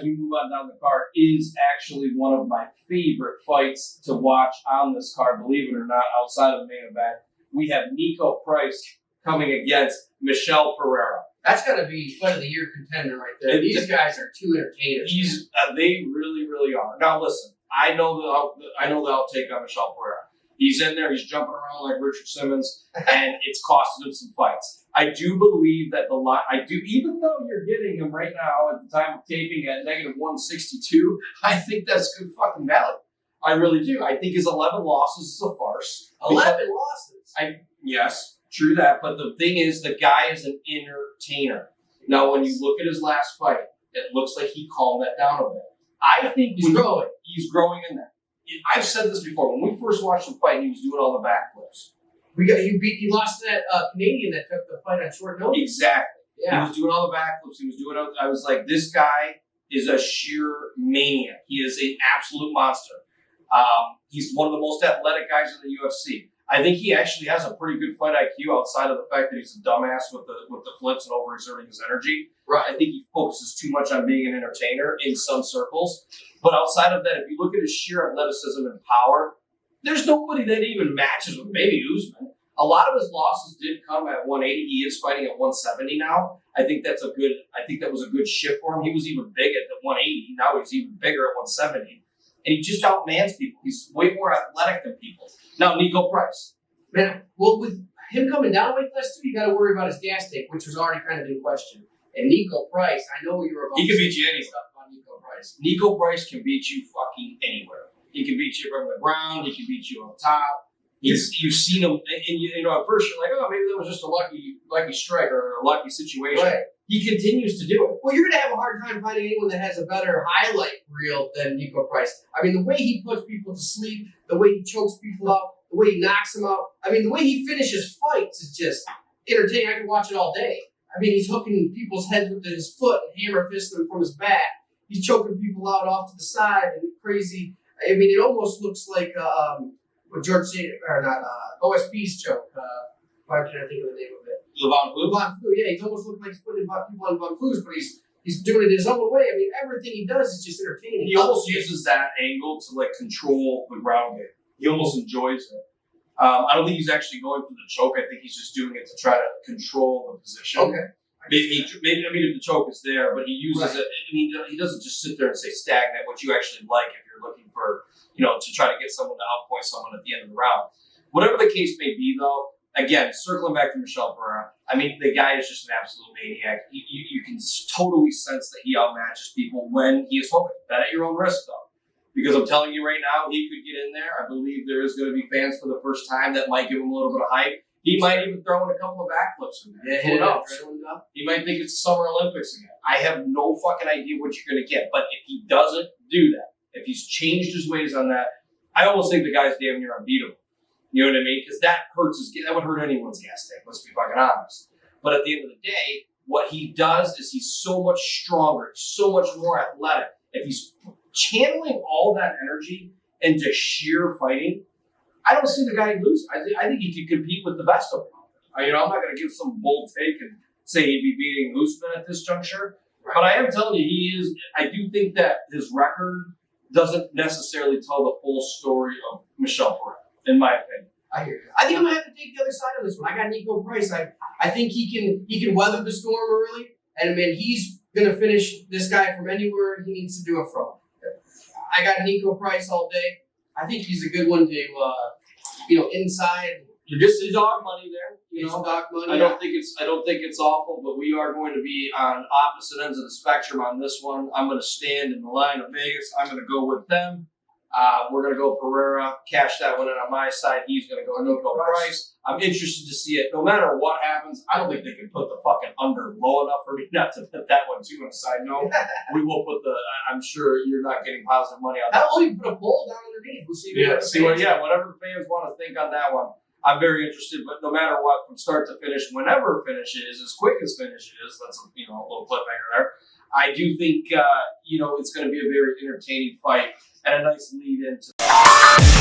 we move on down the card, is actually one of my favorite fights to watch on this card, believe it or not, outside of the main event. We have Niko Price coming against Michel Pereira. That's got to be fight of the year contender right there. These guys are two entertainers. They really, really are. Now listen, I know the outtake on Michel Pereira. He's in there, he's jumping around like Richard Simmons, and it's costing him some fights. I do believe that even though you're getting him right now at the time of taping at negative 162, I think that's good fucking value. I really do. I think his 11 losses is a farce. 11 losses? Yes, true that, but the thing is, the guy is an entertainer. Now, when you look at his last fight, it looks like he calmed that down a bit. I think he's growing in that. I've said this before. When we first watched him fight, he was doing all the backflips. He lost that Canadian that took the fight on short notice. Exactly. Yeah. He was doing all the backflips. He was doing. I was like, this guy is a sheer maniac. He is an absolute monster. He's one of the most athletic guys in the UFC. I think he actually has a pretty good fight IQ outside of the fact that he's a dumbass with the flips and overexerting his energy. Right. I think he focuses too much on being an entertainer in some circles. But outside of that, if you look at his sheer athleticism and power, there's nobody that even matches with maybe Usman. A lot of his losses did come at 180. He is fighting at 170 now. I think that was a good shift for him. He was even big at the 180. Now he's even bigger at 170. And he just outmans people. He's way more athletic than people. Now, Niko Price. Man, well, with him coming down weight class too, you got to worry about his gas tank, which was already kind of in question. And Niko Price, I know you were about he can beat you anywhere. Stuff on Niko Price. Niko Price can beat you fucking anywhere. He can beat you from the ground. He can beat you on top. You've seen him, and at first you're like, oh, maybe that was just a lucky strike or a lucky situation. Right. He continues to do it. Well, you're going to have a hard time finding anyone that has a better highlight reel than Niko Price. I mean, the way he puts people to sleep, the way he chokes people out, the way he knocks them out. I mean, the way he finishes fights is just entertaining. I can watch it all day. I mean, he's hooking people's heads with his foot and hammer fisting them from his back. He's choking people out off to the side and crazy. I mean, it almost looks like what George said, or not, OSP's choke. Why can't I think of the name of it? Levon Flue? Levon Flue, yeah. He almost looks like he's putting people on Levon Flue's, but he's doing it his own way. I mean, everything he does is just entertaining. He almost uses that angle to control the ground game. He almost enjoys it. I don't think he's actually going for the choke. I think he's just doing it to try to control the position. Okay. Maybe if the choke is there, but he uses it. I mean, he doesn't just sit there and say stagnant, what you actually like if you're looking for, to try to get someone to outpoint someone at the end of the round. Whatever the case may be, though, again, circling back to Michel Pereira, I mean, the guy is just an absolute maniac. You can totally sense that he outmatches people when he is focused. Bet at your own risk, though. Because I'm telling you right now, he could get in there. I believe there is going to be fans for the first time that might give him a little bit of hype. He might even throw in a couple of backflips in there. Who knows? He might think it's the Summer Olympics again. I have no fucking idea what you're going to get. But if he doesn't do that, if he's changed his ways on that, I almost think the guy's damn near unbeatable. You know what I mean? Because that would hurt anyone's gas tank, let's be fucking honest. But at the end of the day, what he does is he's so much stronger, so much more athletic. If he's channeling all that energy into sheer fighting, I don't see the guy lose. I think he could compete with the best of them. I'm not going to give some bold take and say he'd be beating Usman at this juncture. Right. But I am telling you, he is. I do think that his record doesn't necessarily tell the full story of Michel Pereira, in my opinion. I hear you. I think I'm going to have to take the other side of this one. I got Niko Price. I think he can weather the storm early, and man, he's going to finish this guy from anywhere he needs to do it from. I got Niko Price all day. I think he's a good one to, inside. You're just the dog money there. Dog money. I don't think it's awful, but we are going to be on opposite ends of the spectrum on this one. I'm going to stand in the line of Vegas. I'm going to go with them. We're going to go Pereira, cash that one in on my side. He's going to go Niko Price. I'm interested to see it. No matter what happens, I don't think they can put the fucking under low enough for me not to put that one too on a side note. We will put I'm sure you're not getting positive money on that. I'll even put a poll down underneath. We'll see. Whatever the fans want to think on that one. I'm very interested, but no matter what, from start to finish, whenever finish is, as quick as finish is, that's a little cliffhanger there. I do think it's going to be a very entertaining fight and a nice lead into.